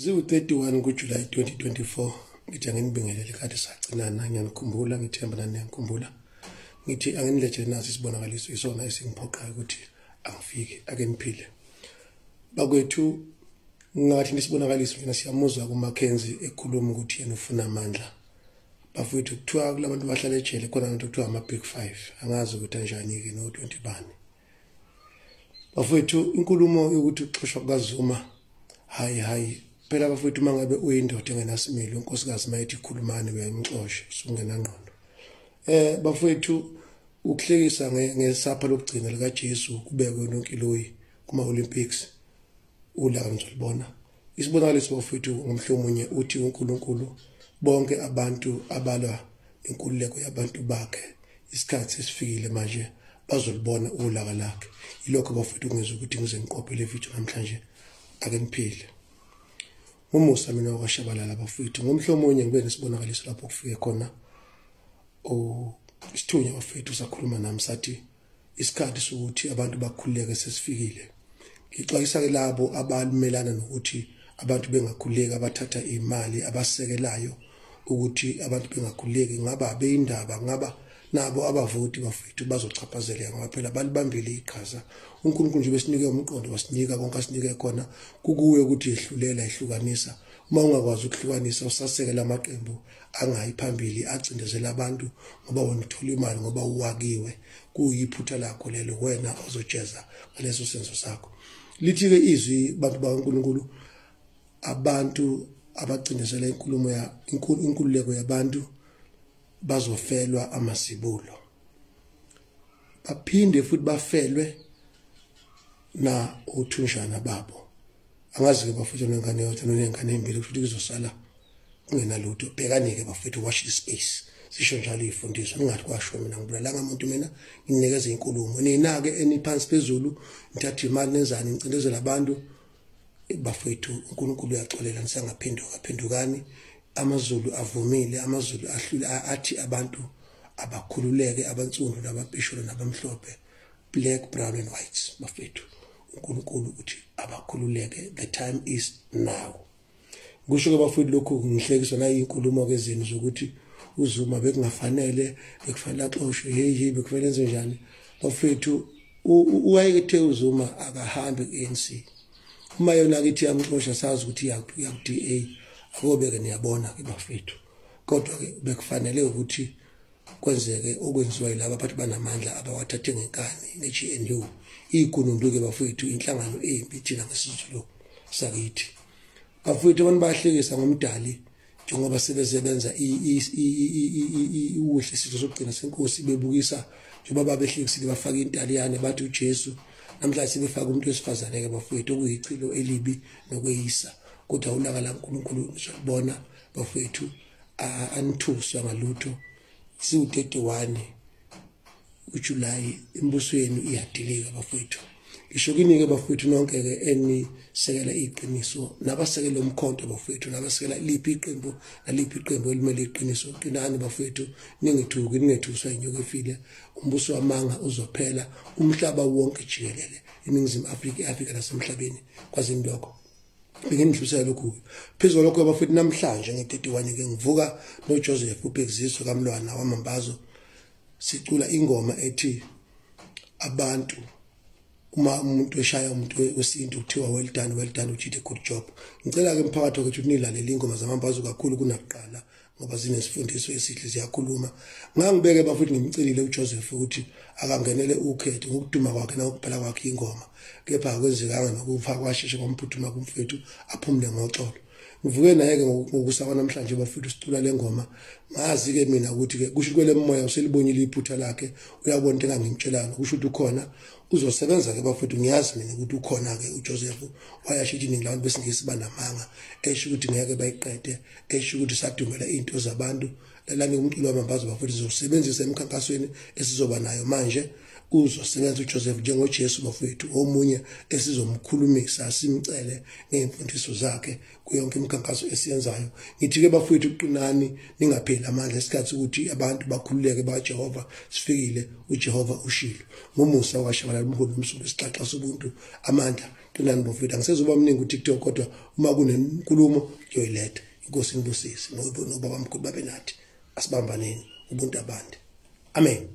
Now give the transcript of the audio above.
Ziwu-31 kuJulayi 2024 ngithi anginibingelele kade sagcinana ngiyanikhumbula ngithemba nani niyanikhumbula ngithi anginilethele naso isibonakaliso isona esingiphoqayo ukuthi angifike ake niphile bakwethu ngathi nisibonakaliso mina siyamuzwa kuMackenzie ekhuluma ukuthi yena ufuna amandla bafowethu kuthiwa kulabantu bahlala ejele khona into kuthiwa ama-Big 5 angazi ukuthi kanjani-ke no-20 bani bafowethu inkulumo yokuthi uxoshwa kukaZuma hayi phela bafowethu mangabe uyindoda engenasimilo unkosikazi mayithi ikhulumane uyayimxosha usungenangqondo bafowethu ukuhlekisa ngesapha lokugcina lika Jesu kubekwe nonkiloyi kuma Olympics ulaka nizolibona isibonakaliso bafowethu ngomhlomunye uthi uNkulunkulu bonke abantu abalwa inkululeko yabantu bakhe isikhathi sesifikile manje bazolibona ulaka lakhe ilokho bafowethu kungeza ukuthi ngize ngiqophele video namhlanje ake niphile umusa mina wakashabalala bafowethu ngomhlomunye ngibe nesibonakaliso lapho kufike khona isithunya bafowethu sakhuluma nami sathi isikhathi sokuthi abantu bakhululeke sesifikile ngixwayisa ke labo abalimelana nokuthi abantu bengakhululeki abathatha imali abasekelayo ukuthi abantu bengakhululeki ngaba abeyindaba ngaba nabo abavoti bafowethu bazochaphazeleka ngoba phela balibambile iqhaza uNkulunkulu nje besinike umqondo wasinika konke asinike khona kukuwe ukuthi ehlulela ehlukanisa uma ungakwazi ukuhlukanisa usasekela amaqembu angayi phambili acindezela abantu ngoba wena uthola imali ngoba uwakiwe kuyiphutha lakho lelo wena ozojeza ngaleso senzo sakho lithi ke izwi bantu bakaNkulunkulu abantu abacindezela inkulumo ya inkululeko yabantu bazofelwa amasibulo baphinde futhi bafelwe na uthunjana babo angazi ke bafuthu nengane yodwa nengane embili futhi kuzosala kungenalutho bhekanike bafuthu watch the space sisho njalo ifundiswa ningathi kwasho mina ngibulalanga umuntu mina nginikeza inkulumo ninake eniphansi phezulu nithatha imali nenzani nicindezela abantu bafuthu uNkulunkulu uyaxolela nisangaphendukani amazulu avumile amazulu ahlula athi abantu abakhululeke abansundu nababhisholo nabamhlophe black brown and white bafethu uNkulunkulu uthi abakhululeke the time is now kusho ke bafethu lokhu ngihlekiswa na inkulumo kezini zokuthi uZuma bekungafanele bekufanele axoshwe hey bekufanele enze njani bafethu uwayekethe uZuma akahambe ku-ANC uma yona kithi yamxosha sazi ukuthi yaku-DA akobeke niyabona ke bafethu kodwa ke bekufanele ukuthi kwenzeke okwenziwa yilabo abantu banamandla abawathathe ngenkani ne-GNU igunundu ke bafethu inhlangano embi thina ngesizulu sakithi bafethu abantu bahlekisa ngomdali njengoba sebesebenza uhle isizwe sokugcina senkosi bebukisa njengoba babehlekisile bafaka intaliyane bathi uJesu namhlanje sebefaka umuntu wesifazane ke bafethu okuyichilo elibi nokweyisa kodwa ulaka laNkulunkulu nizobona bafethu anithuswa ngalutho siwu-31 kuJulayi embusweni iyadilika bafethu ngisho kini-ke bafethu nonke-ke enisekela iqiniso nabasekela umkhonto bafethu nabasekela liphi iqembu naliphi iqembu elimele iqiniso qinani bafethu ningethuki ningethuswa inyoka efile umbuso wamanga uzophela umhlaba wonke jikelele iNingizimu Afrika i-Afrika nasemhlabeni kwazindoko ngidlulisela lokhu phezulu lokho bafethu namhlanje nge-31 ke ngivuka noJoseph uBhekiziswa kaMlwana wamambazo sicula ingoma ethi abantu uma umuntu eshaya umuntu wesintu kuthiwa well done you did a good job ngicela ke mphakathi ukuthi nilalele ingoma zamambazo kakhulu kunakuqala ngoba zinesifundiso esihle ziyakhuluma ngangibeke bafethu ngimcelile uJoseph ukuthi akangenele ukhetho ngokuduma kwakhe nokubhala kwakhe ingoma kepha akwenzekanga nokufa kwasheshe komphuthuma kumfethu aphumule ngoxolo ngivuke naye ke ngokusaba namhlanje bafethu sicula lengoma ngazi ke mina ukuthi ke kusho kwele moya uselibonyile iphutha lakhe uyabona into engangimtshelana kusho ukuthi ukhona uzosebenza ke bafethu ngiyazi mina ukuthi ukhona ke uJoseph wayashithi ningilabantu besingisi banamanga esho ukuthi ngeke bayiqede esho ukuthi sadumela into zabantu lalani umculo wamambazo bafowethu sizosebenzisa emkhankasweni esizoba nayo manje. Uzosebenza uJoseph njengoJesu bafowethu omunye esizomkhulumisa simcele ngeimfundiso zakhe kuyonke imikhankaso esiyenzayo. Ngithi-ke bafowethu uqinani ningapheli amandla esikhathi ukuthi abantu bakhululeke baJehova sifikile uJehova ushilo. Ngomusa washabalala umholi umsuku isixaxa sobuntu amandla qinani bafowethu. Angisezoba mningi kuTikTok kodwa uma kunenkulumo ngiyoyiletha. Inkosi inibusise nobaba mkhulu babe nathi asibambaneni ubuntu abande. Amen.